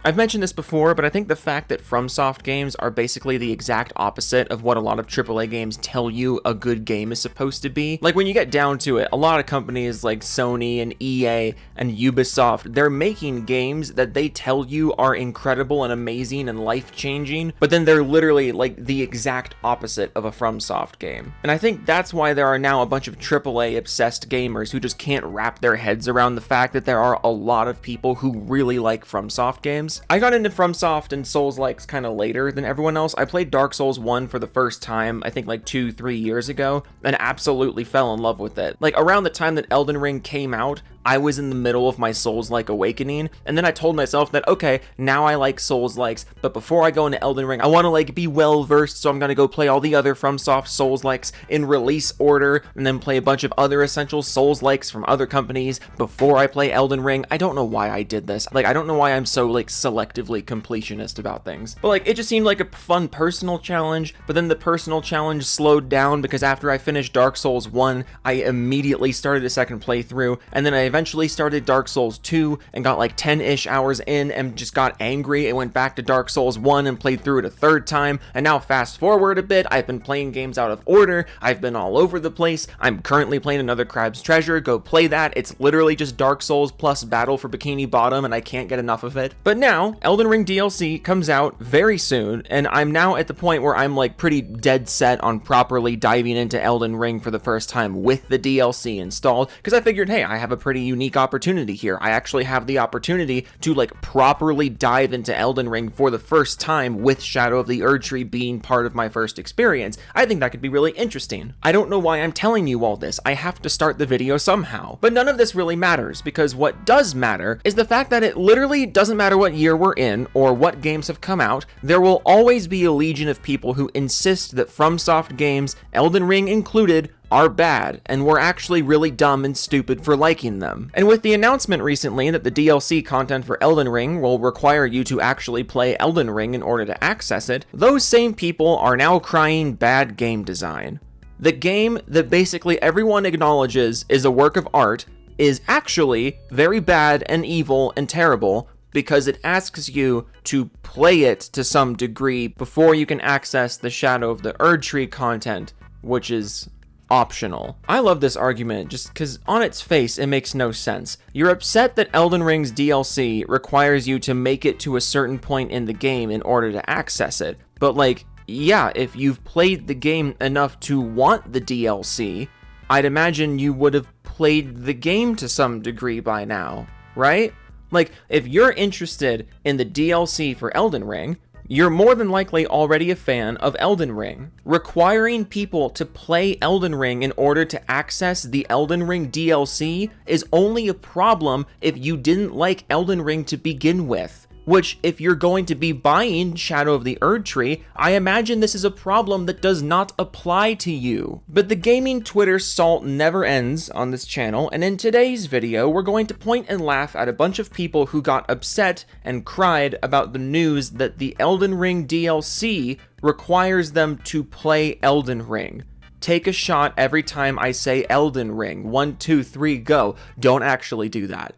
I've mentioned this before, but I think the fact that FromSoft games are basically the exact opposite of what a lot of AAA games tell you a good game is supposed to be. Like, when you get down to it, a lot of companies like Sony and EA and Ubisoft, they're making games that they tell you are incredible and amazing and life-changing, but then they're literally like the exact opposite of a FromSoft game. And I think that's why there are now a bunch of AAA-obsessed gamers who just can't wrap their heads around the fact that there are a lot of people who really like FromSoft games. I got into FromSoft and Souls-likes kind of later than everyone else. I played Dark Souls 1 for the first time, I think like 2-3 years ago, and absolutely fell in love with it. Like, around the time that Elden Ring came out, I was in the middle of my Souls-like awakening, and then I told myself that, okay, now I like Souls-likes, but before I go into Elden Ring, I want to like be well-versed, so I'm gonna go play all the other FromSoft Souls-likes in release order, and then play a bunch of other essential Souls-likes from other companies before I play Elden Ring. I don't know why I did this. Like, I don't know why I'm so, like, selectively completionist about things. But, like, it just seemed like a fun personal challenge, but then the personal challenge slowed down because after I finished Dark Souls 1, I immediately started a second playthrough, and then I eventually started Dark Souls 2 and got like 10-ish hours in and just got angry and went back to Dark Souls 1 and played through it a third time. And now fast forward a bit, I've been playing games out of order, I've been all over the place. I'm currently playing another Crab's Treasure, go play that. It's literally just Dark Souls plus Battle for Bikini Bottom and I can't get enough of it. But now, Elden Ring DLC comes out very soon, and I'm now at the point where I'm like pretty dead set on properly diving into Elden Ring for the first time with the DLC installed, because I figured, hey, I have a pretty unique opportunity here. I actually have the opportunity to like properly dive into Elden Ring for the first time with Shadow of the Erdtree being part of my first experience. I think that could be really interesting. I don't know why I'm telling you all this. I have to start the video somehow. But none of this really matters, because what does matter is the fact that it literally doesn't matter what year we're in or what games have come out, there will always be a legion of people who insist that FromSoft games, Elden Ring included, are bad, and we're actually really dumb and stupid for liking them. And with the announcement recently that the DLC content for Elden Ring will require you to actually play Elden Ring in order to access it, those same people are now crying bad game design. The game that basically everyone acknowledges is a work of art is actually very bad and evil and terrible because it asks you to play it to some degree before you can access the Shadow of the Erdtree content, which is optional. I love this argument just because on its face it makes no sense. You're upset that Elden Ring's DLC requires you to make it to a certain point in the game in order to access it, but like, yeah, if you've played the game enough to want the DLC, I'd imagine you would have played the game to some degree by now, right? Like, if you're interested in the DLC for Elden Ring, you're more than likely already a fan of Elden Ring. Requiring people to play Elden Ring in order to access the Elden Ring DLC is only a problem if you didn't like Elden Ring to begin with. Which, if you're going to be buying Shadow of the Erdtree, I imagine this is a problem that does not apply to you. But the gaming Twitter salt never ends on this channel, and in today's video, we're going to point and laugh at a bunch of people who got upset and cried about the news that the Elden Ring DLC requires them to play Elden Ring. Take a shot every time I say Elden Ring. 1, 2, 3, go. Don't actually do that.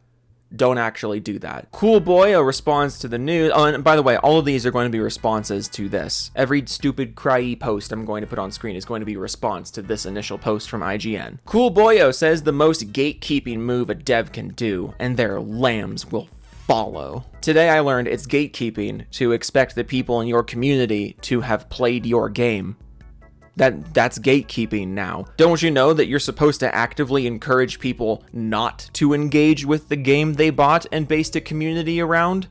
Don't actually do that. Cool Boyo responds to the news. Oh, and by the way, all of these are going to be responses to this. Every stupid cryy post I'm going to put on screen is going to be a response to this initial post from IGN. Cool Boyo says the most gatekeeping move a dev can do, and their lambs will follow. Today I learned it's gatekeeping to expect the people in your community to have played your game. That's gatekeeping now. Don't you know that you're supposed to actively encourage people not to engage with the game they bought and based a community around?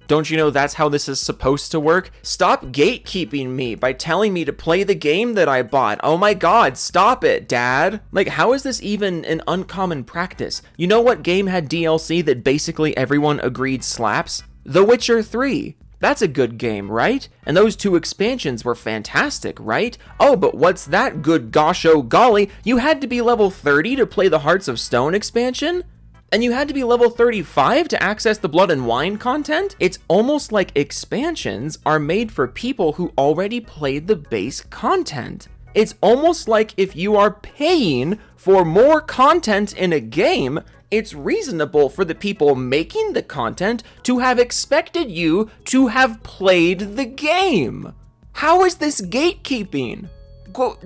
Don't you know that's how this is supposed to work? Stop gatekeeping me by telling me to play the game that I bought. Oh my god, stop it, Dad. Like, how is this even an uncommon practice? You know what game had DLC that basically everyone agreed slaps? The Witcher 3. That's a good game, right? And those 2 expansions were fantastic, right? Oh, but what's that, good gosh oh golly? You had to be level 30 to play the Hearts of Stone expansion? And you had to be level 35 to access the Blood and Wine content? It's almost like expansions are made for people who already played the base content. It's almost like if you are paying for more content in a game, it's reasonable for the people making the content to have expected you to have played the game. How is this gatekeeping? Grow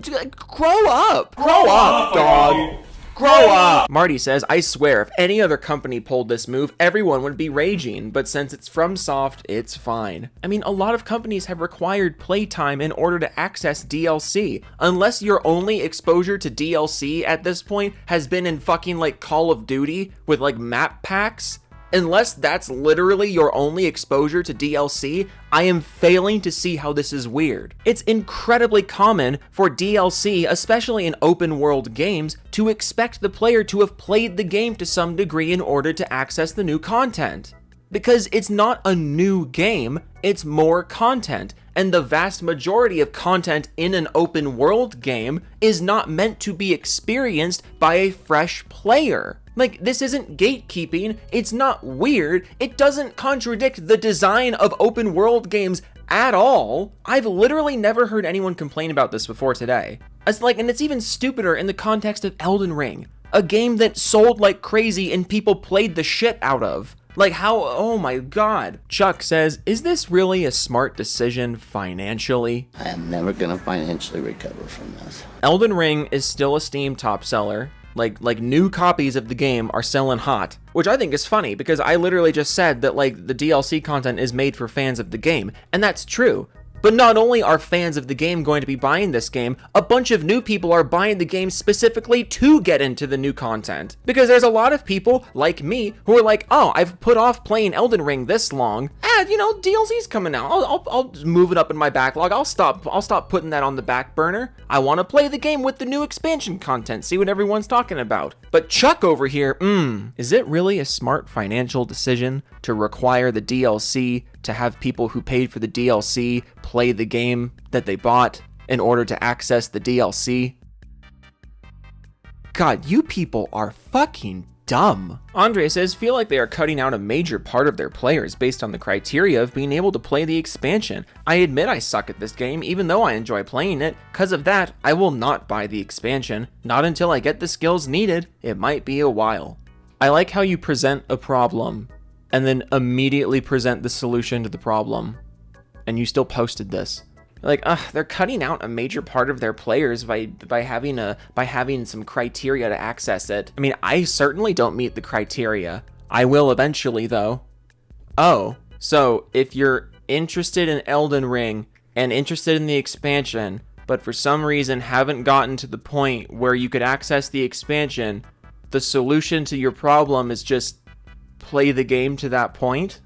up! Grow up, dog! Grow up! Marty says, I swear, if any other company pulled this move, everyone would be raging, but since it's FromSoft, it's fine. I mean, a lot of companies have required playtime in order to access DLC. Unless your only exposure to DLC at this point has been in fucking like Call of Duty with like map packs, unless that's literally your only exposure to DLC, I am failing to see how this is weird. It's incredibly common for DLC, especially in open world games, to expect the player to have played the game to some degree in order to access the new content. Because it's not a new game, it's more content. And the vast majority of content in an open world game is not meant to be experienced by a fresh player. Like, this isn't gatekeeping, it's not weird, it doesn't contradict the design of open world games at all. I've literally never heard anyone complain about this before today. And it's even stupider in the context of Elden Ring, a game that sold like crazy and people played the shit out of. Like how, oh my god. Chuck says, is this really a smart decision financially? I am never gonna financially recover from this. Elden Ring is still a Steam top seller. Like new copies of the game are selling hot, which I think is funny because I literally just said that like the DLC content is made for fans of the game, and that's true. But not only are fans of the game going to be buying this game, a bunch of new people are buying the game specifically to get into the new content. Because there's a lot of people, like me, who are like, oh, I've put off playing Elden Ring this long. DLC's coming out. I'll just move it up in my backlog. I'll stop putting that on the back burner. I want to play the game with the new expansion content, see what everyone's talking about. But Chuck over here, is it really a smart financial decision to require the DLC to have people who paid for the DLC play the game that they bought in order to access the DLC? God, you people are fucking dumb. Andre says, feel like they are cutting out a major part of their players based on the criteria of being able to play the expansion. I admit I suck at this game, even though I enjoy playing it. Cause of that, I will not buy the expansion. Not until I get the skills needed. It might be a while. I like how you present a problem and then immediately present the solution to the problem. And you still posted this. Like, they're cutting out a major part of their players by having some criteria to access it. I mean, I certainly don't meet the criteria. I will eventually, though. Oh, so if you're interested in Elden Ring and interested in the expansion, but for some reason haven't gotten to the point where you could access the expansion, the solution to your problem is just play the game to that point?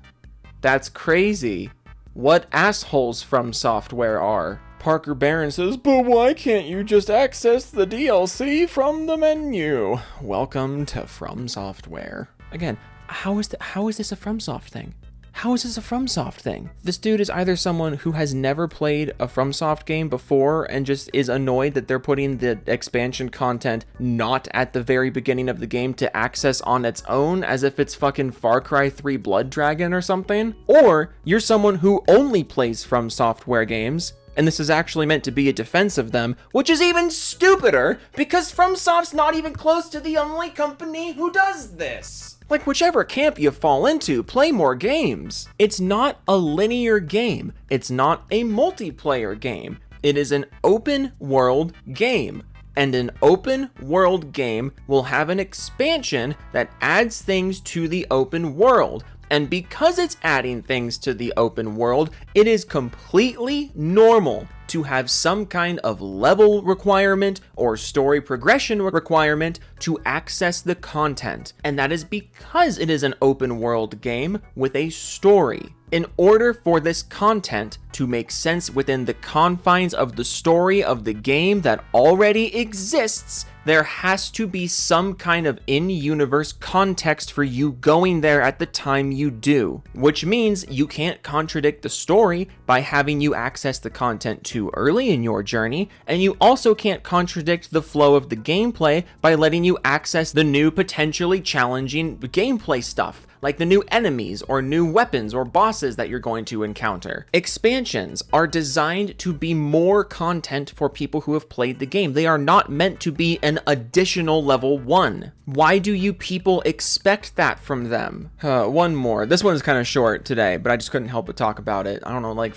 That's crazy. What assholes From Software are. Parker Barron says, but why can't you just access the DLC from the menu? Welcome to From Software. Again, how is this a FromSoft thing? How is this a FromSoft thing? This dude is either someone who has never played a FromSoft game before and just is annoyed that they're putting the expansion content not at the very beginning of the game to access on its own as if it's fucking Far Cry 3 Blood Dragon or something. Or you're someone who only plays From Software games, and this is actually meant to be a defense of them, which is even stupider because FromSoft's not even close to the only company who does this. Like, whichever camp you fall into, play more games. It's not a linear game. It's not a multiplayer game. It is an open world game. And an open world game will have an expansion that adds things to the open world. And because it's adding things to the open world, it is completely normal to have some kind of level requirement or story progression requirement to access the content. And that is because it is an open world game with a story. In order for this content to make sense within the confines of the story of the game that already exists, there has to be some kind of in-universe context for you going there at the time you do, which means you can't contradict the story by having you access the content too early in your journey, and you also can't contradict the flow of the gameplay by letting you access the new potentially challenging gameplay stuff. like the new enemies or new weapons or bosses that you're going to encounter. Expansions are designed to be more content for people who have played the game. They are not meant to be an additional level 1. Why do you people expect that from them? One more. This one's kind of short today, but I just couldn't help but talk about it. I don't know, like,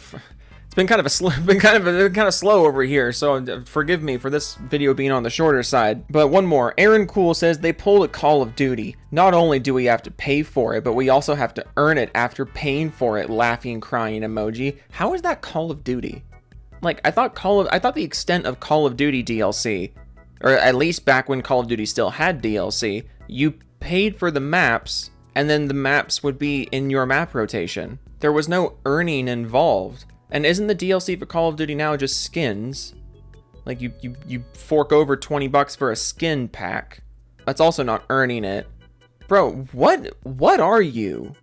it's been kind of slow over here, so forgive me for this video being on the shorter side. But one more. Aaron Cool says they pulled a Call of Duty. Not only do we have to pay for it, but we also have to earn it after paying for it. Laughing, crying emoji. How is that Call of Duty? Like, I thought the extent of Call of Duty DLC, or at least back when Call of Duty still had DLC, you paid for the maps, and then the maps would be in your map rotation. There was no earning involved. And isn't the DLC for Call of Duty now just skins? Like, you fork over $20 for a skin pack. That's also not earning it. Bro, what are you?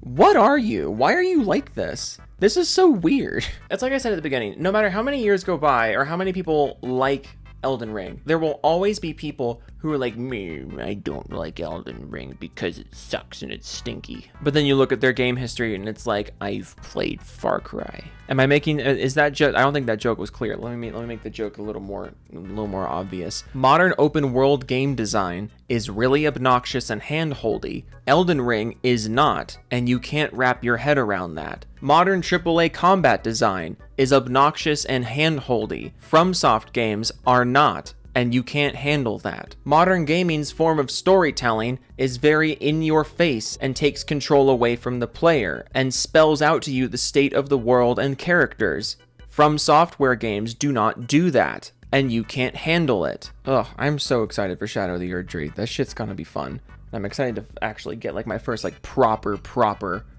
What are you? Why are you like this? This is so weird. It's like I said at the beginning, no matter how many years go by or how many people like Elden Ring, there will always be people who are like, me, I don't like Elden Ring because it sucks and it's stinky. But then you look at their game history and it's like, I've played Far Cry. Am I making, is that joke? I don't think that joke was clear. Let me make the joke a little more obvious. Modern open world game design is really obnoxious and handholdy. Elden Ring is not, and you can't wrap your head around that. Modern AAA combat design is obnoxious and handholdy. FromSoft games are not, and you can't handle that. Modern gaming's form of storytelling is very in your face and takes control away from the player and spells out to you the state of the world and characters. From Software games do not do that, and you can't handle it. Ugh, I'm so excited for Shadow of the Erdtree. That shit's gonna be fun. I'm excited to actually get like my first like proper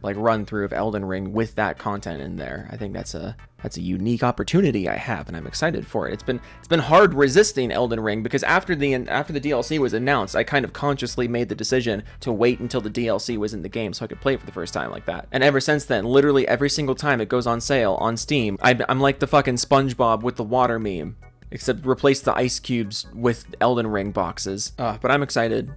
like run through of Elden Ring with that content in there. I think that's a unique opportunity I have, and I'm excited for it. It's been hard resisting Elden Ring because after the DLC was announced, I kind of consciously made the decision to wait until the DLC was in the game so I could play it for the first time like that. And ever since then, literally every single time it goes on sale on Steam, I'm like the fucking SpongeBob with the water meme, except replace the ice cubes with Elden Ring boxes. But I'm excited.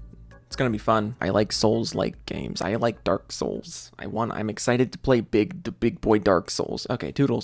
It's gonna be fun. I like Souls-like games. I like Dark Souls. I'm excited to play the big boy Dark Souls. Okay, toodles.